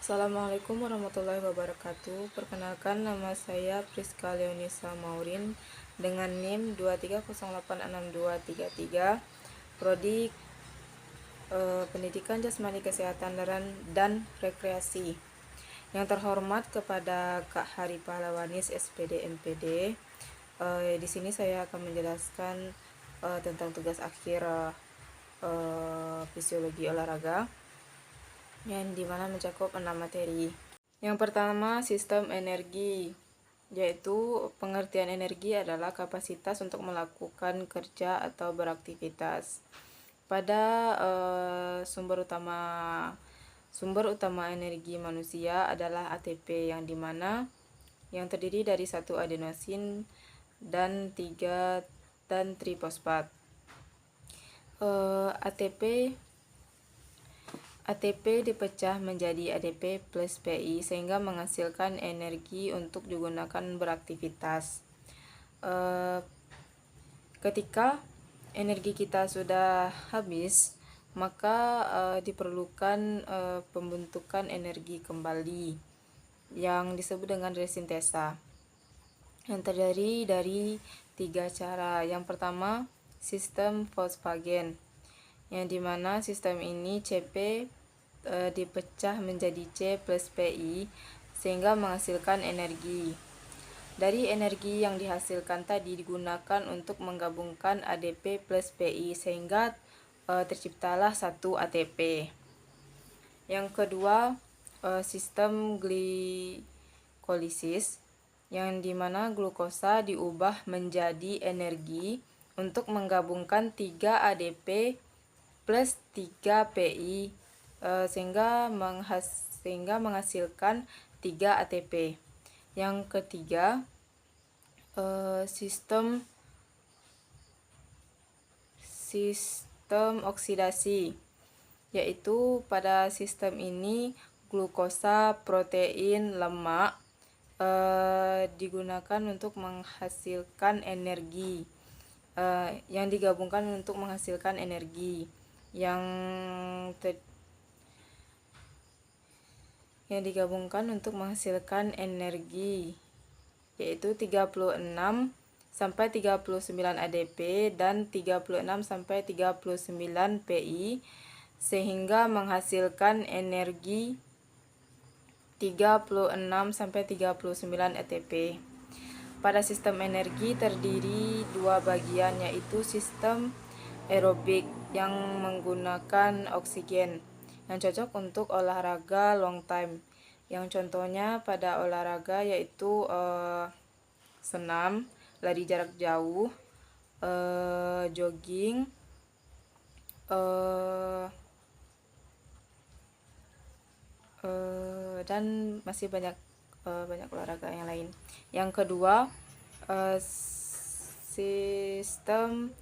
Assalamualaikum warahmatullahi wabarakatuh. Perkenalkan, nama saya Priska Leonisa Maurin dengan NIM 230866233, Prodi Pendidikan Jasmani Kesehatan dan Rekreasi. Yang terhormat kepada Kak Hari Pahlawanis SPD MPD. Di sini saya akan menjelaskan tentang tugas akhir fisiologi olahraga, yang dimana mencakup 6 materi. Yang pertama, sistem energi, yaitu pengertian energi adalah kapasitas untuk melakukan kerja atau beraktivitas. Pada sumber utama energi manusia adalah ATP, yang dimana yang terdiri dari 1 adenosin dan 3 trifosfat. ATP dipecah menjadi ADP plus PI sehingga menghasilkan energi untuk digunakan beraktivitas. Ketika energi kita sudah habis, maka diperlukan pembentukan energi kembali yang disebut dengan resintesa, yang terdiri dari 3 cara. Yang pertama, sistem fosfagen, yang dimana sistem ini CP dipecah menjadi C plus PI sehingga menghasilkan energi. Dari energi yang dihasilkan tadi digunakan untuk menggabungkan ADP plus PI sehingga terciptalah 1 ATP. Yang kedua, sistem glikolisis, yang dimana glukosa diubah menjadi energi untuk menggabungkan 3 ADP plus 3 PI sehingga menghasilkan 3 ATP. Yang ketiga, sistem oksidasi, yaitu pada sistem ini glukosa, protein, lemak digunakan untuk menghasilkan energi, yang digabungkan untuk menghasilkan energi yaitu 36 sampai 39 ADP dan 36 sampai 39 PI sehingga menghasilkan energi 36 sampai 39 ATP. Pada sistem energi terdiri 2 bagian, yaitu sistem aerobik yang menggunakan oksigen yang cocok untuk olahraga long time. Yang contohnya pada olahraga yaitu senam, lari jarak jauh, jogging, dan masih banyak olahraga yang lain. Yang kedua, sistem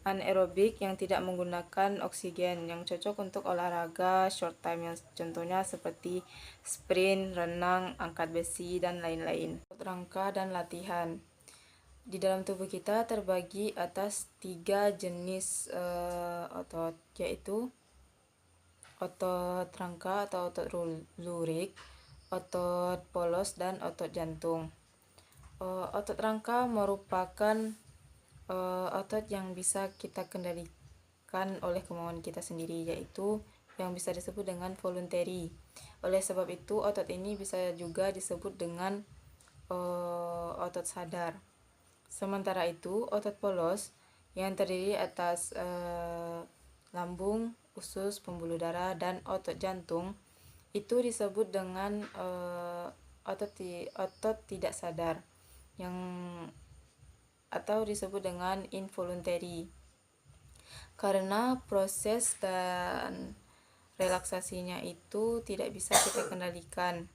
anaerobik yang tidak menggunakan oksigen yang cocok untuk olahraga short time, yang contohnya seperti sprint, renang, angkat besi, dan lain-lain. Rangka dan latihan. Di dalam tubuh kita terbagi atas 3 jenis otot, yaitu otot rangka atau otot lurik, otot polos, dan otot jantung. Otot rangka merupakan otot yang bisa kita kendalikan oleh kemauan kita sendiri, yaitu yang bisa disebut dengan voluntary. Oleh sebab itu, otot ini bisa juga disebut dengan otot sadar. Sementara itu, otot polos yang terdiri atas lambung, usus, pembuluh darah, dan otot jantung itu disebut dengan otot tidak sadar, atau disebut dengan involuntary, karena proses dan relaksasinya itu tidak bisa kita kendalikan,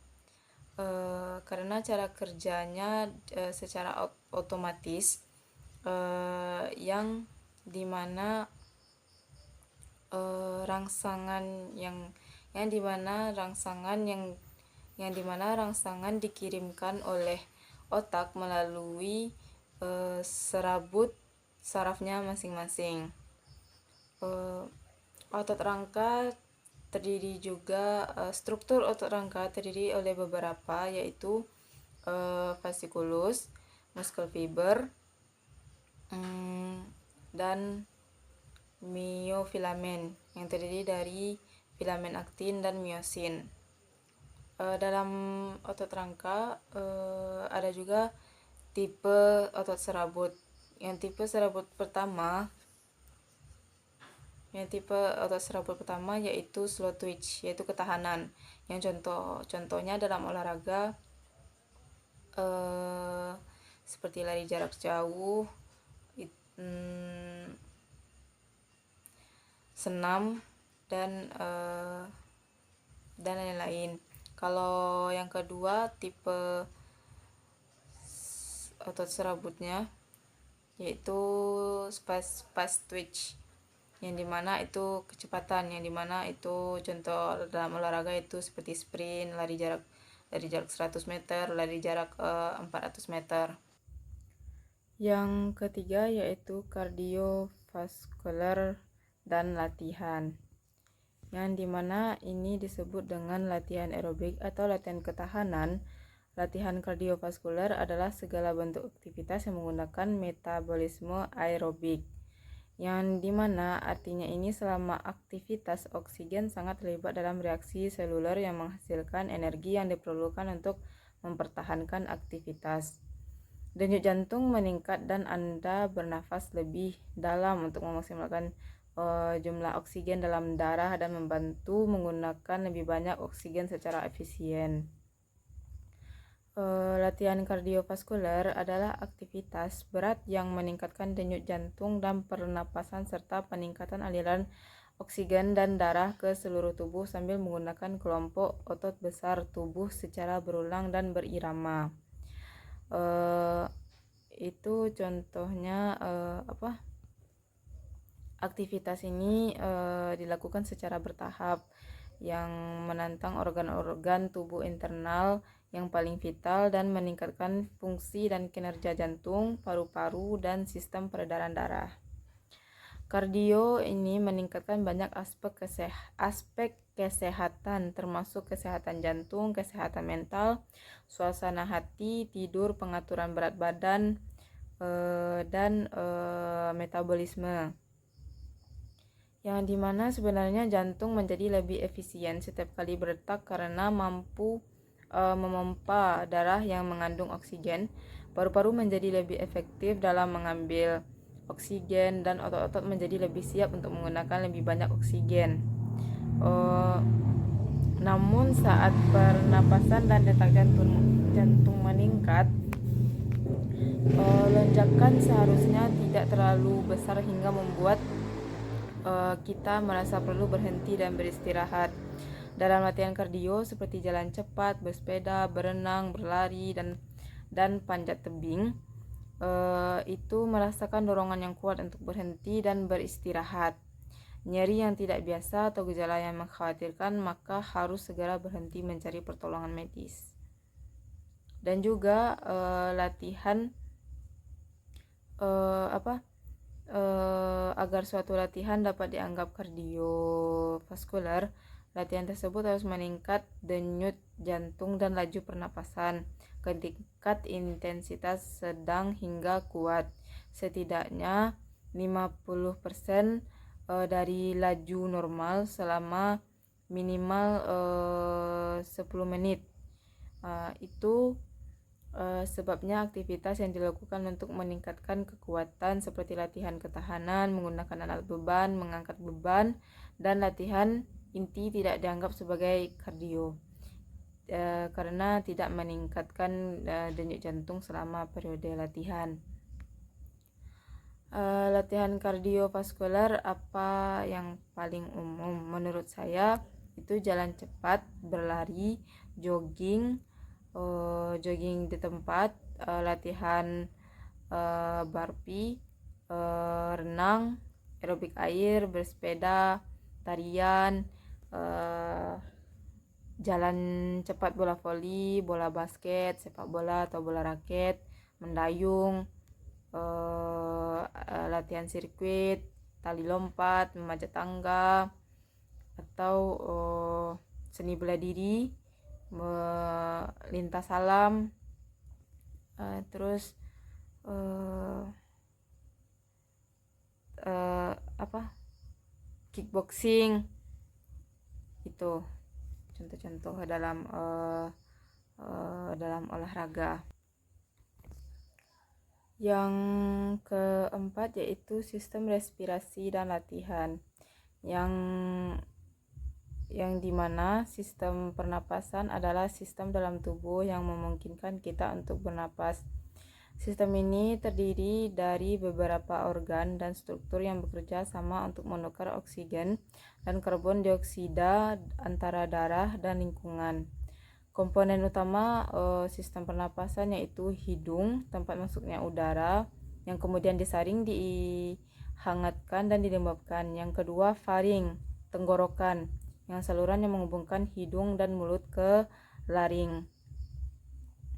karena cara kerjanya secara otomatis, yang dimana rangsangan dikirimkan oleh otak melalui serabut sarafnya masing-masing. Otot rangka struktur otot rangka terdiri oleh beberapa, yaitu fasciculus, muscle fiber, dan myofilamen yang terdiri dari filamen aktin dan myosin. Dalam otot rangka ada juga tipe otot serabut. Yang tipe otot serabut pertama yaitu slow twitch, yaitu ketahanan. Yang contohnya dalam olahraga seperti lari jarak jauh, senam, dan lain-lain. Kalau yang kedua, tipe otot serabutnya yaitu fast twitch, yang dimana itu kecepatan, yang dimana itu contoh dalam olahraga itu seperti sprint, lari jarak 100 meter, lari jarak 400 meter. Yang ketiga yaitu kardiovaskular dan latihan, yang dimana ini disebut dengan latihan aerobik atau latihan ketahanan. Latihan kardiovaskular adalah segala bentuk aktivitas yang menggunakan metabolisme aerobik, yang dimana artinya ini selama aktivitas oksigen sangat terlibat dalam reaksi seluler yang menghasilkan energi yang diperlukan untuk mempertahankan aktivitas. Denyut jantung meningkat dan Anda bernafas lebih dalam untuk memaksimalkan jumlah oksigen dalam darah dan membantu menggunakan lebih banyak oksigen secara efisien. Latihan kardiovaskular adalah aktivitas berat yang meningkatkan denyut jantung dan pernapasan serta peningkatan aliran oksigen dan darah ke seluruh tubuh sambil menggunakan kelompok otot besar tubuh secara berulang dan berirama. Itu contohnya aktivitas ini dilakukan secara bertahap yang menantang organ-organ tubuh internal yang paling vital dan meningkatkan fungsi dan kinerja jantung, paru-paru, dan sistem peredaran darah. Kardio ini meningkatkan banyak aspek kesehatan, termasuk kesehatan jantung, kesehatan mental, suasana hati, tidur, pengaturan berat badan, dan metabolisme. Yang dimana sebenarnya jantung menjadi lebih efisien setiap kali berdetak karena mampu memompa darah yang mengandung oksigen. Paru-paru menjadi lebih efektif dalam mengambil oksigen dan otot-otot menjadi lebih siap untuk menggunakan lebih banyak oksigen. Namun saat pernapasan dan detak jantung meningkat, lonjakan seharusnya tidak terlalu besar hingga membuat kita merasa perlu berhenti dan beristirahat. Dalam latihan kardio seperti jalan cepat, bersepeda, berenang, berlari, dan panjat tebing, itu merasakan dorongan yang kuat untuk berhenti dan beristirahat. Nyeri yang tidak biasa atau gejala yang mengkhawatirkan, maka harus segera berhenti mencari pertolongan medis. Dan juga latihan agar suatu latihan dapat dianggap kardiovaskular, latihan tersebut harus meningkat denyut jantung dan laju pernapasan ke tingkat intensitas sedang hingga kuat, setidaknya 50% dari laju normal selama minimal 10 menit. Itu sebabnya aktivitas yang dilakukan untuk meningkatkan kekuatan seperti latihan ketahanan, menggunakan alat beban, mengangkat beban, dan latihan inti tidak dianggap sebagai kardio karena tidak meningkatkan denyut jantung selama periode latihan. Latihan kardiovaskular apa yang paling umum menurut saya itu jalan cepat, berlari, jogging di tempat, latihan burpee, renang, aerobik air, bersepeda, tarian, jalan cepat bola voli, bola basket, sepak bola atau bola raket, mendayung, latihan sirkuit, tali lompat, memanjat tangga, atau seni bela diri, lintas alam, terus kickboxing. Itu contoh-contoh dalam olahraga. Yang keempat yaitu sistem respirasi dan latihan, yang dimana sistem pernapasan adalah sistem dalam tubuh yang memungkinkan kita untuk bernapas. Sistem ini terdiri dari beberapa organ dan struktur yang bekerja sama untuk menukar oksigen dan karbon dioksida antara darah dan lingkungan. Komponen utama sistem pernapasan yaitu hidung, tempat masuknya udara, yang kemudian disaring, dihangatkan, dan dilembabkan. Yang kedua, faring, tenggorokan, yang saluran yang menghubungkan hidung dan mulut ke laring.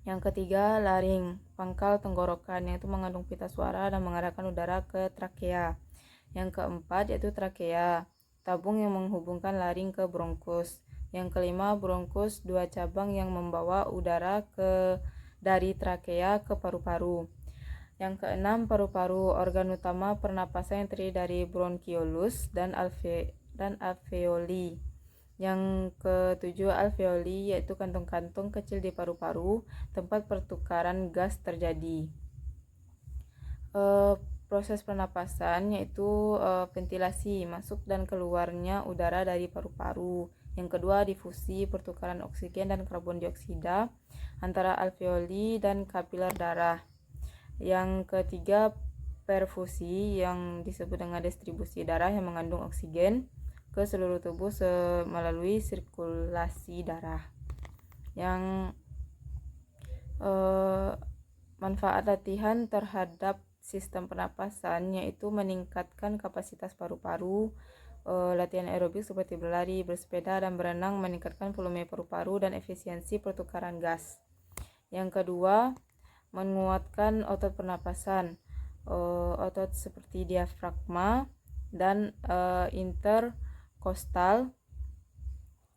Yang ketiga, laring, pangkal tenggorokan, yang itu mengandung pita suara dan mengarahkan udara ke trakea. Yang keempat yaitu trakea, tabung yang menghubungkan laring ke bronkus. Yang kelima, bronkus, dua cabang yang membawa udara dari trakea ke paru-paru. Yang keenam, paru-paru, organ utama pernapasan yang terdiri dari bronkiolus dan alveoli. Yang ketujuh, alveoli, yaitu kantung-kantung kecil di paru-paru, tempat pertukaran gas terjadi. Proses pernapasan yaitu ventilasi, masuk dan keluarnya udara dari paru-paru. Yang kedua, difusi, pertukaran oksigen dan karbon dioksida antara alveoli dan kapiler darah. Yang ketiga, perfusi, yang disebut dengan distribusi darah yang mengandung oksigen ke seluruh tubuh melalui sirkulasi darah. Yang manfaat latihan terhadap sistem pernapasan yaitu meningkatkan kapasitas paru-paru. Latihan aerobik seperti berlari, bersepeda, dan berenang meningkatkan volume paru-paru dan efisiensi pertukaran gas. Yang kedua, menguatkan otot pernapasan. Otot seperti diafragma dan interkostal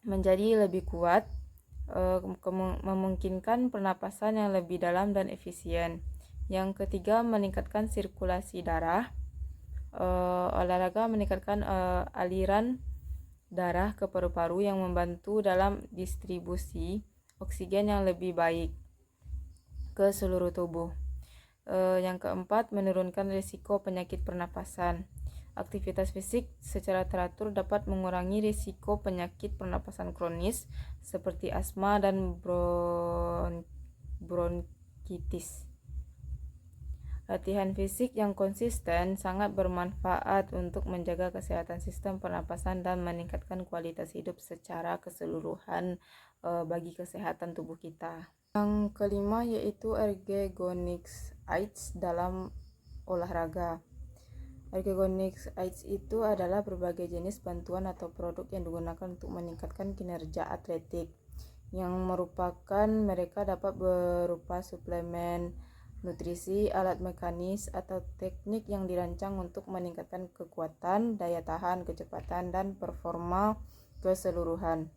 menjadi lebih kuat, memungkinkan pernapasan yang lebih dalam dan efisien. Yang ketiga, meningkatkan sirkulasi darah. Olahraga meningkatkan aliran darah ke paru-paru yang membantu dalam distribusi oksigen yang lebih baik ke seluruh tubuh. Yang keempat, menurunkan risiko penyakit pernapasan. Aktivitas fisik secara teratur dapat mengurangi risiko penyakit pernapasan kronis seperti asma dan bronkitis. Latihan fisik yang konsisten sangat bermanfaat untuk menjaga kesehatan sistem pernapasan dan meningkatkan kualitas hidup secara keseluruhan bagi kesehatan tubuh kita. Yang kelima yaitu ergonomics aids dalam olahraga. Ergonomics aids itu adalah berbagai jenis bantuan atau produk yang digunakan untuk meningkatkan kinerja atletik, yang merupakan mereka dapat berupa suplemen, nutrisi, alat mekanis, atau teknik yang dirancang untuk meningkatkan kekuatan, daya tahan, kecepatan, dan performa keseluruhan.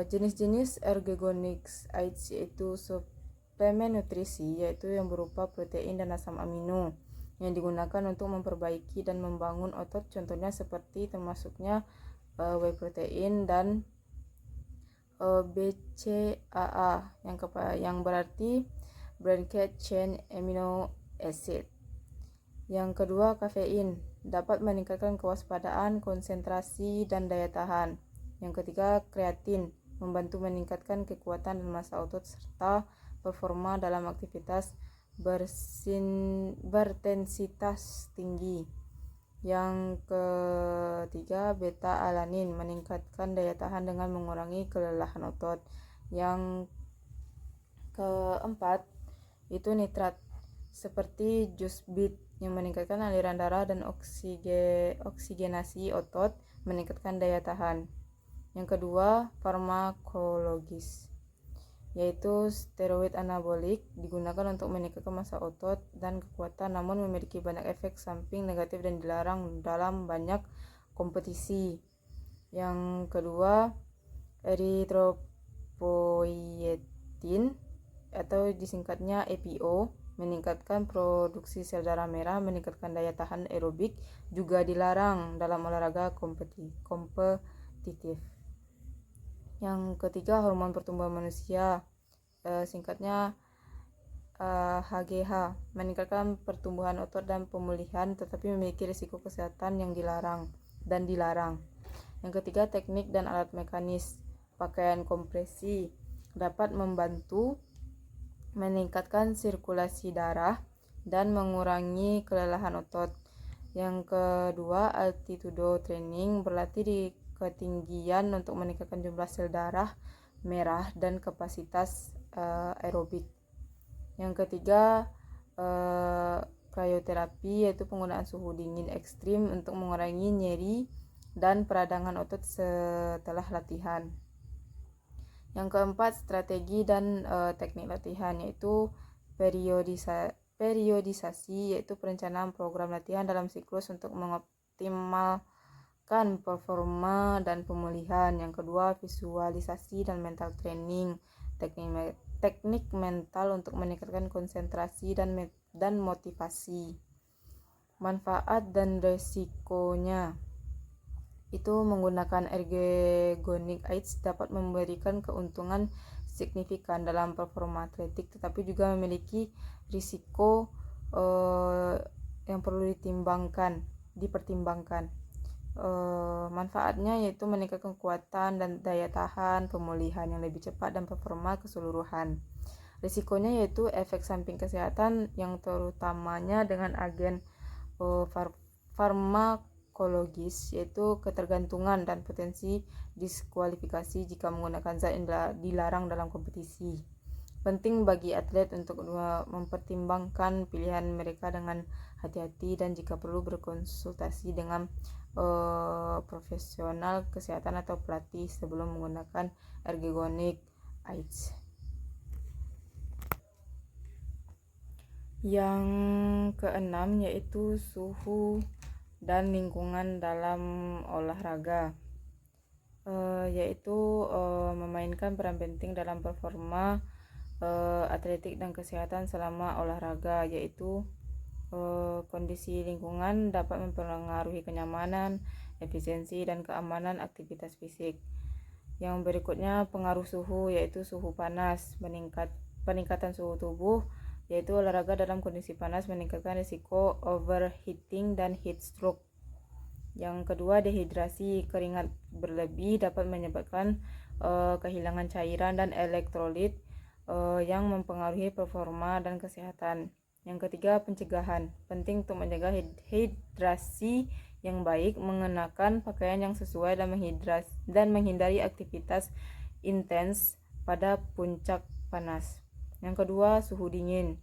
Jenis-jenis ergonomics aids yaitu suplemen nutrisi, yaitu yang berupa protein dan asam amino, yang digunakan untuk memperbaiki dan membangun otot, contohnya seperti termasuknya whey protein dan BCAA, yang berarti branched chain amino acid. Yang kedua, kafein dapat meningkatkan kewaspadaan, konsentrasi, dan daya tahan. Yang ketiga, kreatin membantu meningkatkan kekuatan dan massa otot serta performa dalam aktivitas berintensitas tinggi. Yang ketiga, beta alanin meningkatkan daya tahan dengan mengurangi kelelahan otot. Yang keempat itu nitrat seperti jus beet yang meningkatkan aliran darah dan oksigenasi otot, meningkatkan daya tahan. Yang kedua, farmakologis, yaitu steroid anabolik, digunakan untuk meningkatkan massa otot dan kekuatan, namun memiliki banyak efek samping negatif dan dilarang dalam banyak kompetisi. Yang kedua, eritropoietin atau disingkatnya EPO, meningkatkan produksi sel darah merah, meningkatkan daya tahan aerobik, juga dilarang dalam olahraga kompetitif. Yang ketiga, hormon pertumbuhan manusia, singkatnya HGH, meningkatkan pertumbuhan otot dan pemulihan, tetapi memiliki risiko kesehatan yang dilarang. Yang ketiga, teknik dan alat mekanis. Pakaian kompresi dapat membantu meningkatkan sirkulasi darah dan mengurangi kelelahan otot. Yang kedua, altitudo training, berlatih di ketinggian untuk meningkatkan jumlah sel darah merah dan kapasitas aerobik. Yang ketiga, cryoterapi, yaitu penggunaan suhu dingin ekstrim untuk mengurangi nyeri dan peradangan otot setelah latihan. Yang keempat, strategi dan teknik latihan, yaitu periodisasi, yaitu perencanaan program latihan dalam siklus untuk mengoptimalkan performa dan pemulihan. Yang kedua, visualisasi dan mental training, teknik mental untuk meningkatkan konsentrasi dan motivasi. Manfaat dan resikonya, itu menggunakan ergogenic aids dapat memberikan keuntungan signifikan dalam performa atletik, tetapi juga memiliki risiko yang perlu dipertimbangkan. Manfaatnya yaitu meningkatkan kekuatan dan daya tahan, pemulihan yang lebih cepat, dan performa keseluruhan. Risikonya yaitu efek samping kesehatan yang terutamanya dengan agen farmakologis, yaitu ketergantungan dan potensi diskualifikasi jika menggunakan zat yang dilarang dalam kompetisi. Penting bagi atlet untuk mempertimbangkan pilihan mereka dengan hati-hati dan jika perlu berkonsultasi dengan profesional kesehatan atau pelatih sebelum menggunakan ergogenic aids. Yang keenam yaitu suhu dan lingkungan dalam olahraga, yaitu memainkan peran penting dalam performa atletik dan kesehatan selama olahraga, yaitu kondisi lingkungan dapat mempengaruhi kenyamanan, efisiensi, dan keamanan aktivitas fisik. Yang berikutnya, pengaruh suhu, yaitu suhu panas, peningkatan suhu tubuh, yaitu olahraga dalam kondisi panas meningkatkan risiko overheating dan heat stroke. Yang kedua, dehidrasi, keringat berlebih dapat menyebabkan kehilangan cairan dan elektrolit yang mempengaruhi performa dan kesehatan. Yang ketiga, pencegahan, penting untuk menjaga hidrasi yang baik, mengenakan pakaian yang sesuai dan menghindari aktivitas intens pada puncak panas. Yang kedua, suhu dingin,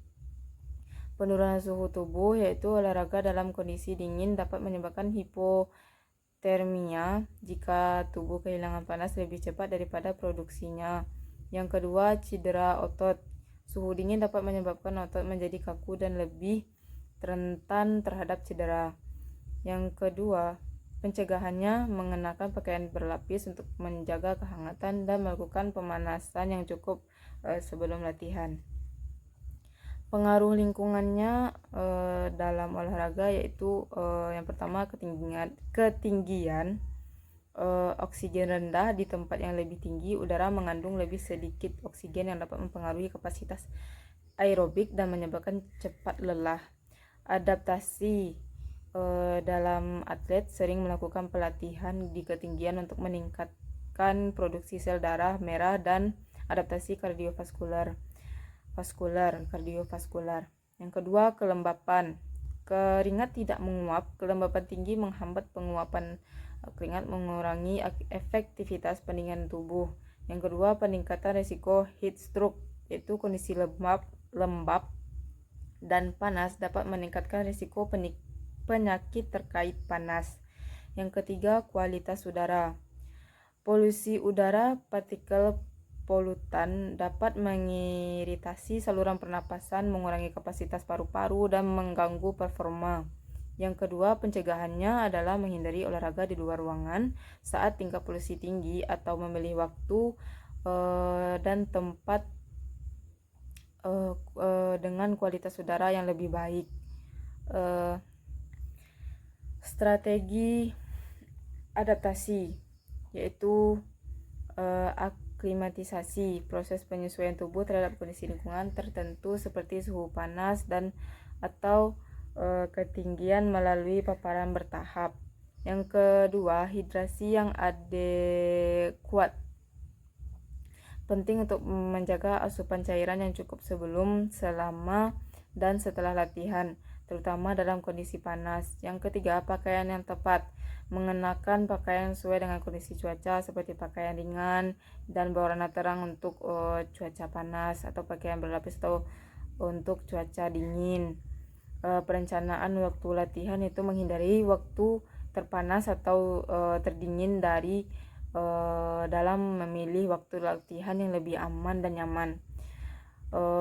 penurunan suhu tubuh, yaitu olahraga dalam kondisi dingin dapat menyebabkan hipotermia jika tubuh kehilangan panas lebih cepat daripada produksinya. Yang kedua, cedera otot, suhu dingin dapat menyebabkan otot menjadi kaku dan lebih rentan terhadap cedera. Yang kedua, pencegahannya mengenakan pakaian berlapis untuk menjaga kehangatan dan melakukan pemanasan yang cukup sebelum latihan. Pengaruh lingkungannya dalam olahraga yaitu yang pertama, ketinggian oksigen rendah. Di tempat yang lebih tinggi, udara mengandung lebih sedikit oksigen yang dapat mempengaruhi kapasitas aerobik dan menyebabkan cepat lelah. Adaptasi, dalam atlet sering melakukan pelatihan di ketinggian untuk meningkatkan produksi sel darah merah dan adaptasi kardiovaskular. Yang kedua, kelembapan, keringat tidak menguap. Kelembapan tinggi menghambat penguapan keringat, mengurangi efektivitas pendinginan tubuh. Yang kedua, peningkatan risiko heat stroke, yaitu kondisi lembab dan panas dapat meningkatkan risiko penyakit terkait panas. Yang ketiga, kualitas udara, polusi udara, partikel polutan dapat mengiritasi saluran pernapasan, mengurangi kapasitas paru-paru dan mengganggu performa. Yang kedua, pencegahannya adalah menghindari olahraga di luar ruangan saat tingkat polusi tinggi atau memilih waktu dan tempat dengan kualitas udara yang lebih baik. Strategi adaptasi yaitu aklimatisasi, proses penyesuaian tubuh terhadap kondisi lingkungan tertentu seperti suhu panas dan atau ketinggian melalui paparan bertahap. Yang kedua, hidrasi yang adekuat. Penting untuk menjaga asupan cairan yang cukup sebelum, selama, dan setelah latihan, terutama dalam kondisi panas. Yang ketiga, pakaian yang tepat. Mengenakan pakaian sesuai dengan kondisi cuaca seperti pakaian ringan dan berwarna terang untuk cuaca panas, atau pakaian berlapis atau untuk cuaca dingin. Perencanaan waktu latihan itu menghindari waktu terpanas atau terdingin dari dalam memilih waktu latihan yang lebih aman dan nyaman.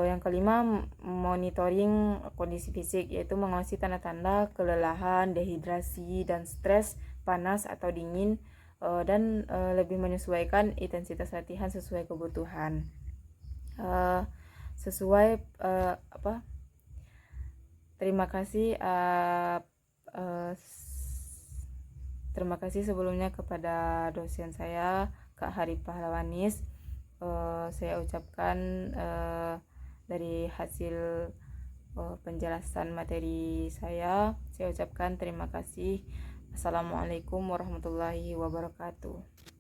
Yang kelima, monitoring kondisi fisik, yaitu mengawasi tanda-tanda kelelahan, dehidrasi, dan stres, panas atau dingin, dan lebih menyesuaikan intensitas latihan sesuai kebutuhan. Terima kasih. Terima kasih sebelumnya kepada dosen saya, Kak Hari Pahlawanis. Saya ucapkan dari hasil penjelasan materi saya ucapkan terima kasih. Assalamualaikum warahmatullahi wabarakatuh.